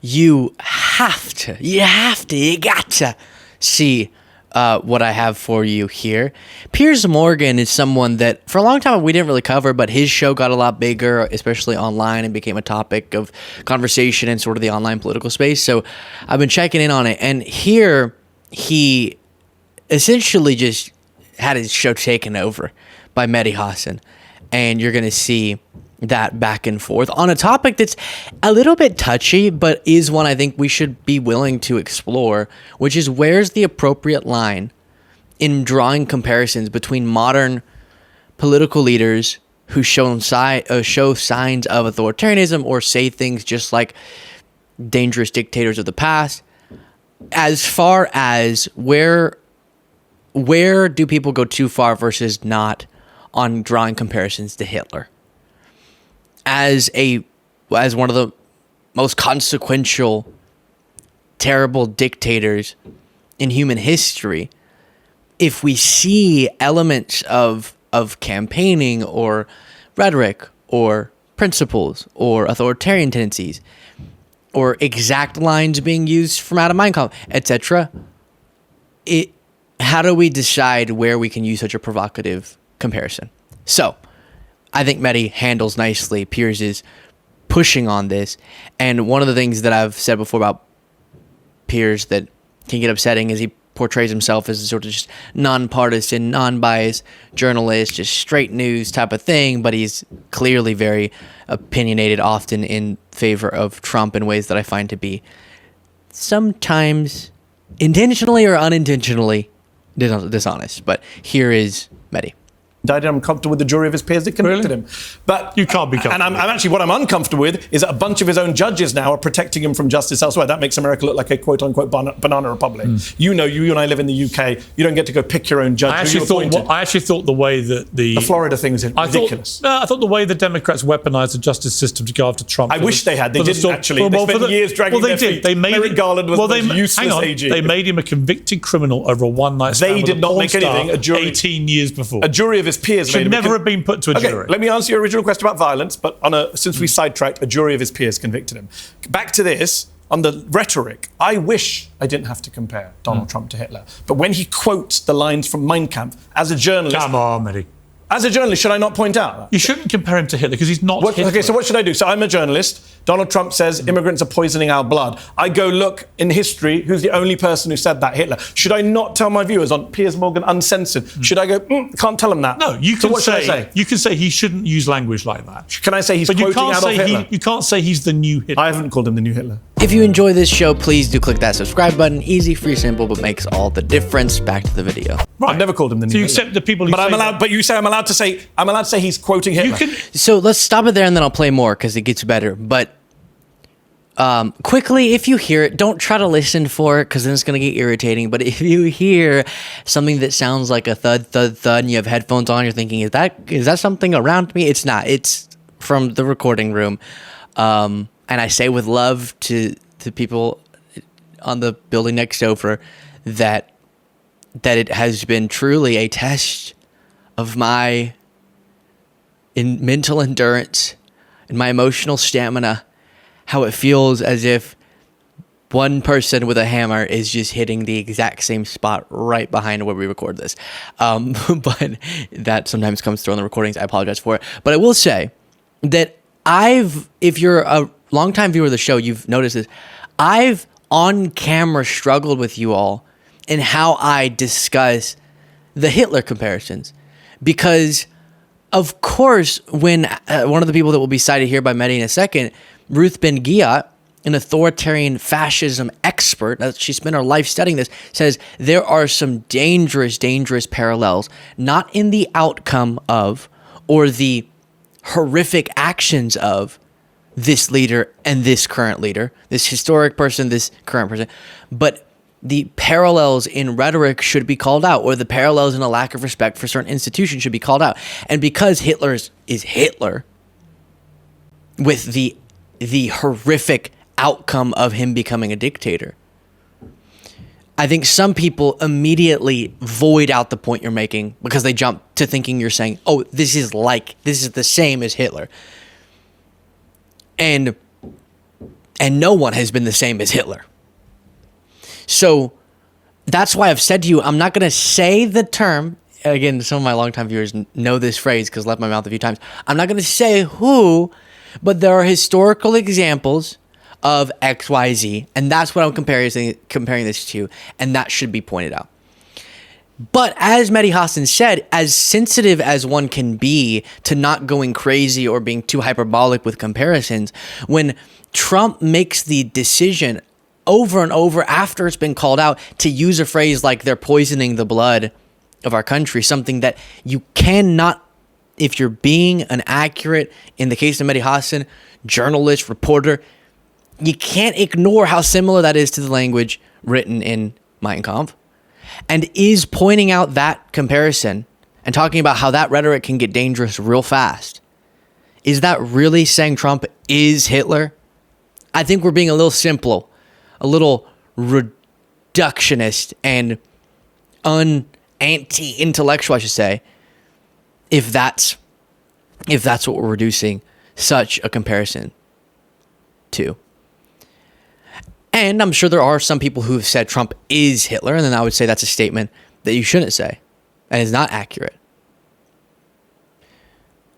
you gotta see what I have for you here. Piers Morgan is someone that for a long time we didn't really cover, but his show got a lot bigger, especially online, and became a topic of conversation in sort of the online political space. So I've been checking in on it, and here he essentially just had his show taken over by Mehdi Hasan, and you're going to see that back and forth on a topic that's a little bit touchy, but is one I think we should be willing to explore, which is where's the appropriate line in drawing comparisons between modern political leaders who show signs of authoritarianism or say things just like dangerous dictators of the past, as far as where do people go too far versus not on drawing comparisons to Hitler as one of the most consequential, terrible dictators in human history. If we see elements of campaigning or rhetoric or principles or authoritarian tendencies or exact lines being used from out of Mein Kampf, etc., how do we decide where we can use such a provocative comparison? So I think Mehdi handles nicely Piers' pushing on this. And one of the things that I've said before about Piers that can get upsetting is he portrays himself as a sort of just nonpartisan, non-biased journalist, just straight news type of thing, but he's clearly very opinionated, often in favor of Trump in ways that I find to be sometimes intentionally or unintentionally dishonest. But here is Mehdi. I'm comfortable with the jury of his peers that convicted him. But you can't be comfortable. And I'm actually, what I'm uncomfortable with is that a bunch of his own judges now are protecting him from justice elsewhere. That makes America look like a quote-unquote banana republic. You and I live in the UK. You don't get to go pick your own judge. I actually thought the way that the Florida thing was ridiculous. I thought the way the Democrats weaponized the justice system to go after Trump. I wish they had. They didn't actually. They spent years dragging their feet. Merrick Garland was the most useless AG. They made him a convicted criminal over a one-night stand. They did not make anything. A jury 18 years before. A jury of his peers should never have been put to a jury. Let me answer your original question about violence, but since we sidetracked, a jury of his peers convicted him. Back to this, on the rhetoric, I wish I didn't have to compare Donald Trump to Hitler. But when he quotes the lines from Mein Kampf, as a journalist... Come on, Mehdi. As a journalist, should I not point out that? You shouldn't compare him to Hitler because he's not Hitler. Okay, so what should I do? So I'm a journalist. Donald Trump says immigrants are poisoning our blood. I go look in history, who's the only person who said that? Hitler. Should I not tell my viewers on Piers Morgan Uncensored? Should I go, can't tell them that? No, you can you can say he shouldn't use language like that. Can I say he's quoting Adolf Hitler? You can't say he's the new Hitler. I haven't called him the new Hitler. If you enjoy this show, please do click that subscribe button. Easy, free, simple, but makes all the difference. Back to the video. Right. I've never called him the new Hitler. So you accept the people who but I'm allowed. But you say I'm allowed to say he's quoting Hitler. So let's stop it there and then I'll play more because it gets better. But quickly, if you hear it, don't try to listen for it because then it's going to get irritating. But if you hear something that sounds like a thud, thud, thud, and you have headphones on, you're thinking, is that something around me? It's not. It's from the recording room. And I say with love to people on the building next over that it has been truly a test of my mental endurance and my emotional stamina, how it feels as if one person with a hammer is just hitting the exact same spot right behind where we record this. But that sometimes comes through on the recordings. I apologize for it. But I will say that if you're a longtime viewer of the show, you've noticed this. I've on camera struggled with you all in how I discuss the Hitler comparisons. Because, of course, when one of the people that will be cited here by Mehdi in a second, Ruth Ben-Ghiat, an authoritarian fascism expert, she spent her life studying this, says there are some dangerous, dangerous parallels, not in the outcome of or the horrific actions of this leader and this current leader, this historic person, this current person, but the parallels in rhetoric should be called out, or the parallels in a lack of respect for certain institutions should be called out. And because Hitler is Hitler, with the horrific outcome of him becoming a dictator, I think some people immediately void out the point you're making because they jump to thinking you're saying, oh, this is the same as Hitler. And And no one has been the same as Hitler. So that's why I've said to you, I'm not going to say the term. Again, some of my longtime viewers know this phrase because I left my mouth a few times. I'm not going to say who, but there are historical examples of X, Y, Z, and that's what I'm comparing this to, and that should be pointed out. But as Mehdi Hassan said, as sensitive as one can be to not going crazy or being too hyperbolic with comparisons, when Trump makes the decision over and over after it's been called out to use a phrase like they're poisoning the blood of our country, something that you cannot, if you're being an accurate, in the case of Mehdi Hassan, journalist, reporter, you can't ignore how similar that is to the language written in Mein Kampf. And is pointing out that comparison and talking about how that rhetoric can get dangerous real fast. Is that really saying Trump is Hitler? I think we're being a little simple, a little reductionist and anti-intellectual, I should say, if that's what we're reducing such a comparison to. And I'm sure there are some people who have said Trump is Hitler, and then I would say that's a statement that you shouldn't say and is not accurate.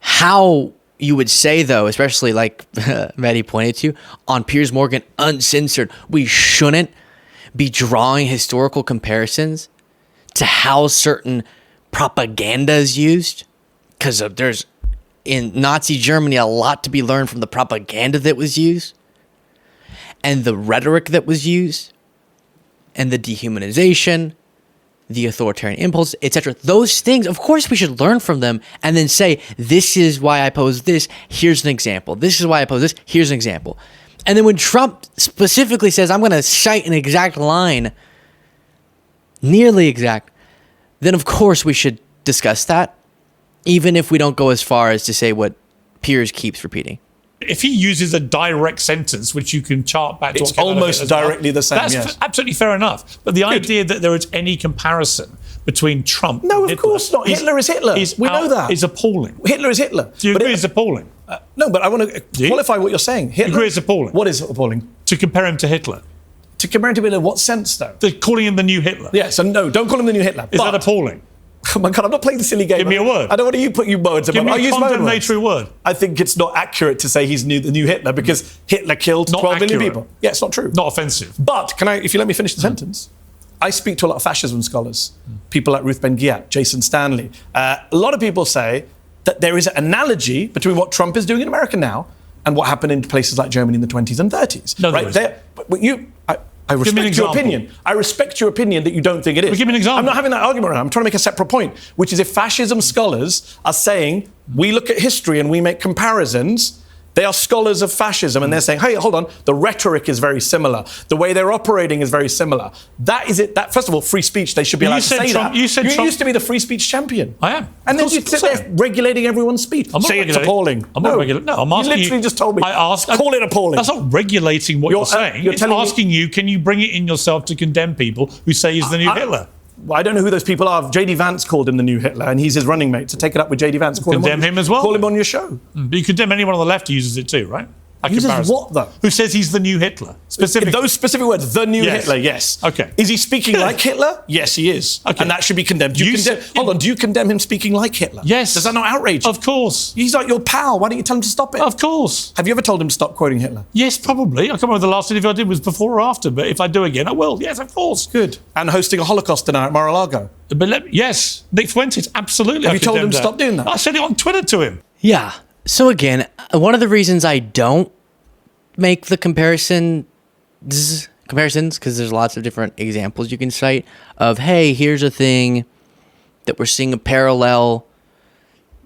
How you would say, though, especially like Mehdi pointed to, on Piers Morgan Uncensored, we shouldn't be drawing historical comparisons to how certain propaganda is used, because there's, in Nazi Germany, a lot to be learned from the propaganda that was used and the rhetoric that was used and the dehumanization, the authoritarian impulse, etc. Those things, of course, we should learn from them and then say, this is why I pose this. Here's an example. This is why I pose this. Here's an example. And then when Trump specifically says, I'm going to cite an exact line, nearly exact, then of course we should discuss that, even if we don't go as far as to say what Piers keeps repeating. If he uses a direct sentence, which you can chart back to it's almost directly the same, that's yes. absolutely fair enough. But the idea that there is any comparison between Trump No, and of course not. Hitler is Hitler. We know that. Is appalling. Hitler is Hitler. Do you agree it's appalling? No, but I want to qualify what you're saying. Hitler, you agree it's appalling? What is appalling? To compare him to Hitler. To compare him to Hitler in what sense, though? They're calling him the new Hitler. Yes, and no, don't call him the new Hitler. Is that appalling? Oh my God, I'm not playing the silly game. Give me a word. I don't want to put you words about. Give me a condemnatory word. I think it's not accurate to say he's the new Hitler because Hitler killed 12 million people. Yeah, it's not true. Not offensive. But if you let me finish the sentence, I speak to a lot of fascism scholars, people like Ruth Ben-Ghiat, Jason Stanley. A lot of people say that there is an analogy between what Trump is doing in America now and what happened in places like Germany in the 20s and 30s. No, right there. But I respect your opinion. I respect your opinion that you don't think it is. Well, give me an example. I'm not having that argument right now. I'm trying to make a separate point, which is if fascism scholars are saying we look at history and we make comparisons, they are scholars of fascism and they're saying, hey, hold on, the rhetoric is very similar. The way they're operating is very similar. That is it. That, first of all, free speech, they should be allowed to say that. You used to be the free speech champion. I am. And then you sit there regulating everyone's speech. I'm not saying it's appalling. I'm not regulating. No, I'm asking you. You literally just told me. Call it appalling. That's not regulating what you're saying. It's asking you, can you bring it in yourself to condemn people who say he's the new Hitler? Well, I don't know who those people are. J.D. Vance called him the new Hitler, and he's his running mate. So take it up with J.D. Vance. Condemn him as well. Call him on your show. But you condemn anyone on the left who uses it too, right? Uses what, though? Who says he's the new Hitler? Specifically. Those specific words, the new Hitler, yes. Okay. Is he speaking like Hitler? Yes, he is. Okay. And that should be condemned. Do you condemn him speaking like Hitler? Yes. Does that not outrage you? Of course. He's like your pal. Why don't you tell him to stop it? Of course. Have you ever told him to stop quoting Hitler? Yes, probably. I can't remember the last interview I did was before or after, but if I do again, I will. Yes, of course. Good. And hosting a Holocaust dinner at Mar-a-Lago? Yes. Nick Fuentes, absolutely. Have you told him to stop doing that? I said it on Twitter to him. Yeah. So again, one of the reasons I don't make the comparisons, because there's lots of different examples you can cite of, hey, here's a thing that we're seeing a parallel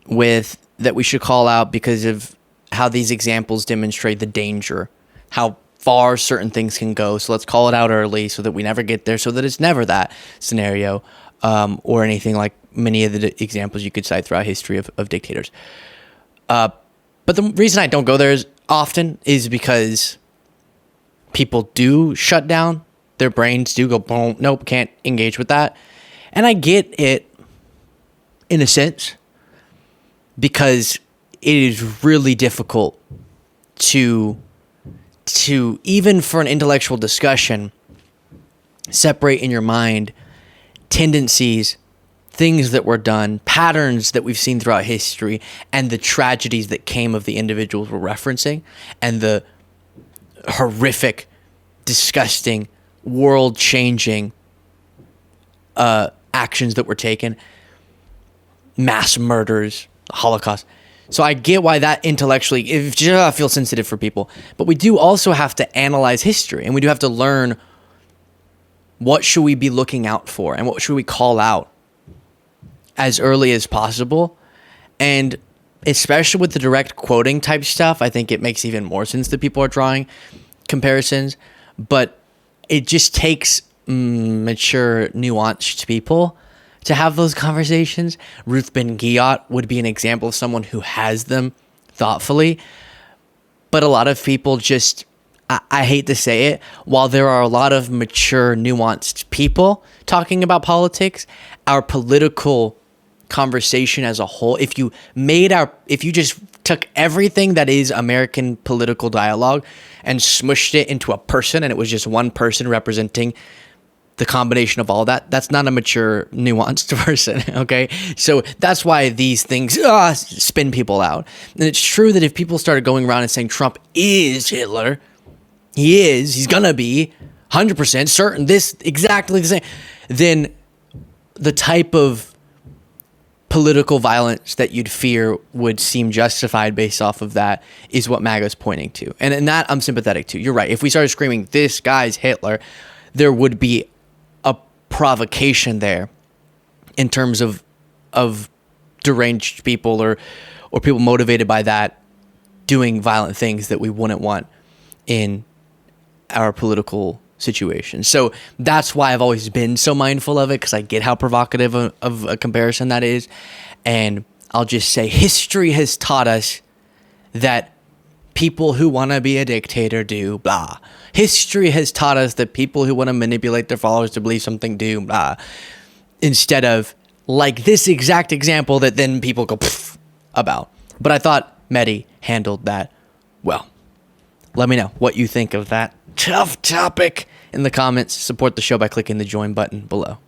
with that we should call out because of how these examples demonstrate the danger, how far certain things can go. So let's call it out early so that we never get there, so that it's never that scenario or anything like many of the examples you could cite throughout history of dictators. But the reason I don't go there often is because people do shut down. Their brains do go, boom, nope, can't engage with that. And I get it in a sense because it is really difficult to to, even for an intellectual discussion, separate in your mind tendencies, things that were done, patterns that we've seen throughout history, and the tragedies that came of the individuals we're referencing, and the horrific, disgusting, world-changing actions that were taken, mass murders, Holocaust. So I get why that intellectually feels sensitive for people. But we do also have to analyze history, and we do have to learn what should we be looking out for and what should we call out as early as possible. And especially with the direct quoting type stuff, I think it makes even more sense that people are drawing comparisons. But it just takes mature, nuanced people to have those conversations. Ruth Ben-Ghiat would be an example of someone who has them thoughtfully. But a lot of people just, I hate to say it, while there are a lot of mature, nuanced people talking about politics, our political conversation as a whole, if you just took everything that is American political dialogue and smushed it into a person, and it was just one person representing the combination of all that, that's not a mature, nuanced person, okay? So that's why these things spin people out. And it's true that if people started going around and saying Trump is Hitler, he's gonna be 100% certain this exactly the same, then the type of political violence that you'd fear would seem justified based off of that is what MAGA's pointing to. And that I'm sympathetic to. You're right. If we started screaming, this guy's Hitler, there would be a provocation there in terms of deranged people or people motivated by that doing violent things that we wouldn't want in our political situation. So that's why I've always been so mindful of it, because I get how provocative of a comparison that is. And I'll just say history has taught us that people who want to be a dictator do blah. History has taught us that people who want to manipulate their followers to believe something do blah. Instead of like this exact example that then people go about. But I thought Mehdi handled that well. Let me know what you think of that tough topic in the comments. Support the show by clicking the join button below.